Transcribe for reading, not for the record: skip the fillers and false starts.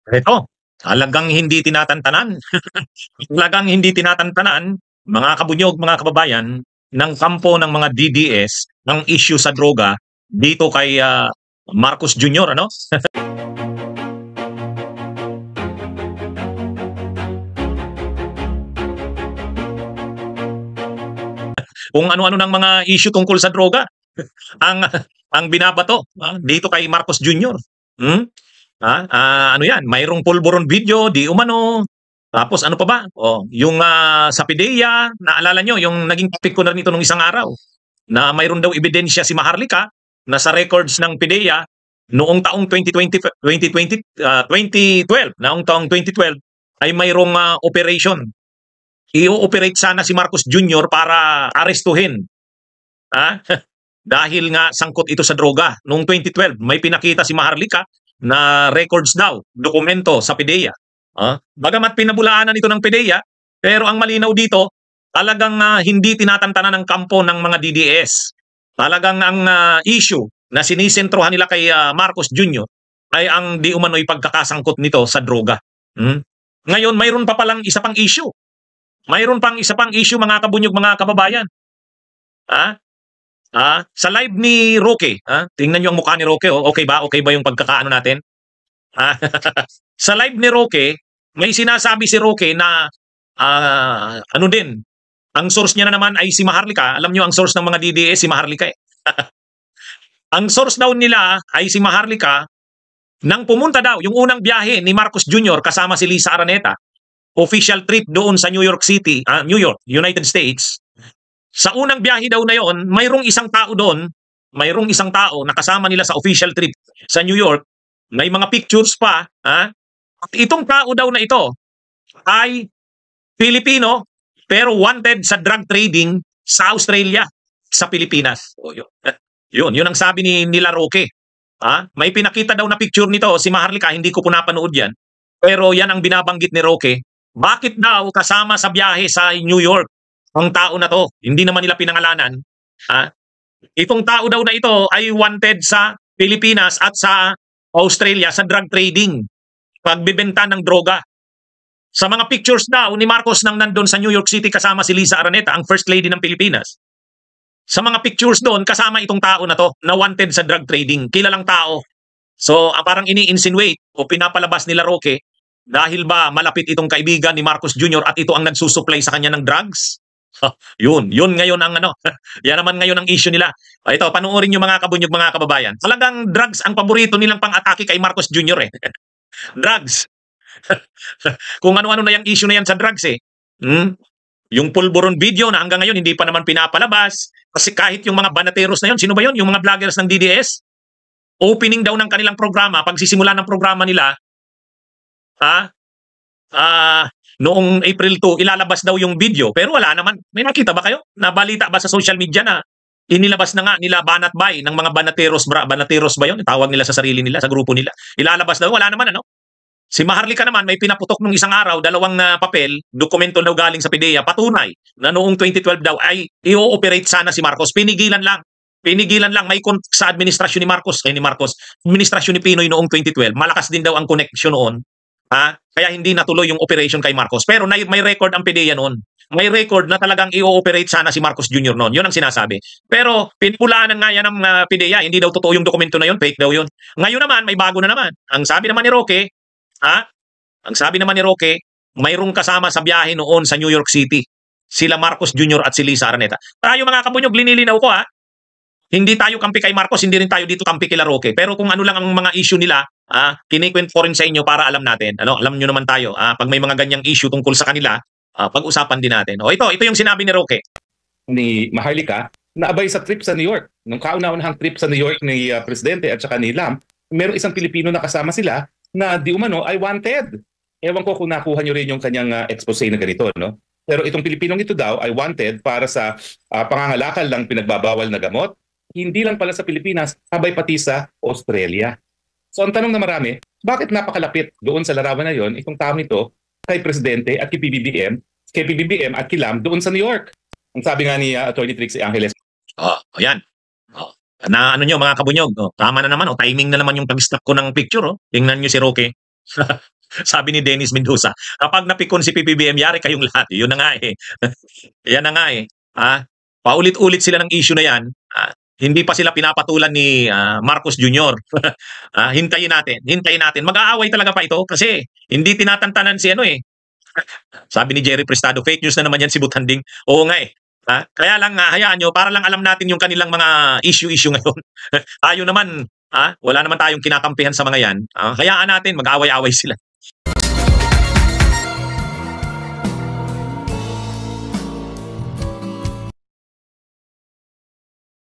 Ito, talagang hindi tinatantanan. Talagang hindi tinatantanan, mga kabunyog, mga kababayan, ng kampo ng mga DDS ang issue sa droga dito kay Marcos Jr. Ano? Kung ano-ano ng mga issue tungkol sa droga ang ang binabato dito kay Marcos Jr. Hmm? Ano 'yan, mayroong pulburon video di umano. Tapos ano pa ba? Oh, yung sa PIDEA, naalala nyo yung naging topic ko na nito nung isang araw na mayroon daw ebidensya si Maharlika na sa records ng PIDEA noong taong 2012, noong taong 2012 ay mayroong operation. I-ooperate sana si Marcos Jr. para arestuhin. Ha? Dahil nga sangkot ito sa droga. Noong 2012, may pinakita si Maharlika na records daw, dokumento sa PIDEA. Bagamat pinabulaanan ito ng PIDEA, pero ang malinaw dito, talagang hindi tinatantanan ng kampo ng mga DDS. Talagang ang issue na sinisentrohan nila kay Marcos Jr. ay ang di umano'y pagkakasangkot nito sa droga. Ngayon, mayroon pa palang isa pang issue. Mayroon pang isa pang issue, mga kabunyog, mga kababayan. Sa live ni Roque, tingnan niyo ang mukha ni Roque, okay ba? Okay ba yung pagkakaano natin? Sa live ni Roque, may sinasabi si Roque na ano din, ang source niya na naman ay si Maharlika. Alam niyo ang source ng mga DDS, si Maharlika eh. Ang source daw nila ay si Maharlika nang pumunta daw, yung unang biyahe ni Marcos Jr. kasama si Lisa Araneta, official trip doon sa New York City, New York, United States. Sa unang biyahe daw na yon, mayroong isang tao doon, mayroong isang tao na kasama nila sa official trip sa New York, may mga pictures pa, itong tao daw na ito ay Filipino pero wanted sa drug trading sa Australia, sa Pilipinas. Yun ang sabi ni nila Roque. May pinakita daw na picture nito si Maharlika, hindi ko po napanood yan. Pero yan ang binabanggit ni Roque. Bakit daw kasama sa biyahe sa New York ang tao na to? Hindi naman nila pinangalanan. Itong tao daw na ito ay wanted sa Pilipinas at sa Australia sa drug trading, pagbibenta ng droga. Sa mga pictures daw ni Marcos nang nandun sa New York City kasama si Lisa Araneta, ang First Lady ng Pilipinas. Sa mga pictures doon, kasama itong tao na to na wanted sa drug trading. Kilalang tao. So, parang ini-insinuate o pinapalabas nila Roque dahil ba malapit itong kaibigan ni Marcos Jr. at ito ang nagsusupply sa kanya ng drugs? Yun ngayon ang ano. Yan naman ngayon ang issue nila. Ito, panoorin nyo mga kabunyog, mga kababayan. Talagang drugs ang paborito nilang pang-atake kay Marcos Jr. eh. Drugs. Kung ano-ano na yung issue na yan sa drugs eh. Yung pulburon video na hanggang ngayon hindi pa naman pinapalabas. Kasi kahit yung mga banateros na yun, sino ba yun? Yung mga vloggers ng DDS? Opening daw ng kanilang programa, pagsisimula ng programa nila, noong April 2, ilalabas daw yung video. Pero wala naman. May nakita ba kayo? Nabalita ba sa social media na inilabas na nga nila Banat Bay ng mga banateros, banateros ba yun? Tawag nila sa sarili nila, sa grupo nila. Ilalabas daw, wala naman ano. Si Maharlika naman may pinaputok nung isang araw, dalawang papel, dokumento daw galing sa PIDEA, patunay na noong 2012 daw ay i-ooperate sana si Marcos. Pinigilan lang. Pinigilan lang. May sa administrasyon ni Marcos, administrasyon ni Pinoy noong 2012, malakas din daw ang connection noon. Kaya hindi natuloy yung operation kay Marcos. Pero may record ang PIDEA noon. May record na talagang i-ooperate sana si Marcos Jr. noon. Yun ang sinasabi. Pero pinipulaanan nga yan ng PIDEA. Hindi daw totoo yung dokumento na yun. Fake daw yun. Ngayon naman, may bago na naman. Ang sabi naman ni Roque, mayroong kasama sa biyahe noon sa New York City. Sila Marcos Jr. at si Lisa Araneta. Tayo mga kabunyog, linilinaw ko hindi tayo kampi kay Marcos, hindi rin tayo dito kampi kila Roque. Pero kung ano lang ang mga issue nila, kinikwento ko rin sa inyo para alam natin. Alam nyo naman tayo, pag may mga ganyang issue tungkol sa kanila, pag-usapan din natin. Ito yung sinabi ni Roque. Ni Maharlika, na abay sa trip sa New York. Nung kauna-unahang trip sa New York ni Presidente at saka ni Lam, merong isang Pilipino na kasama sila na di umano ay wanted. Ewan ko kung nakuha nyo rin yung kanyang expose na ganito, no? Pero itong Pilipinong ito daw ay wanted para sa pangangalakal ng pinagbabawal na gamot. Hindi lang pala sa Pilipinas, abay pati sa Australia. So ang tanong na marami, bakit napakalapit doon sa larawan na yon itong tao nito kay Presidente at kay PBBM at kay Lam doon sa New York? Ang sabi nga ni Attorney Trixie Angeles. Ayan. Na ano nyo mga kabunyog, tama na naman, timing na naman yung pag-stop ko ng picture. Tingnan nyo si Roque. Sabi ni Dennis Mendoza, kapag napikon si PBBM, yari kayong lahat. Yun na nga eh. Yan na nga eh. Paulit-ulit sila ng issue na yan. Hindi pa sila pinapatulan ni Marcos Jr. Hintayin natin, hintayin natin. Mag-aaway talaga pa ito kasi hindi tinatantanan si ano eh. Sabi ni Jerry Prestado, fake news na naman yan si Butanding. Oo nga eh. Kaya lang hayaan nyo, para lang alam natin yung kanilang mga issue-issue ngayon. Tayo naman, wala naman tayong kinakampihan sa mga yan. Hayaan natin, mag-away-away sila.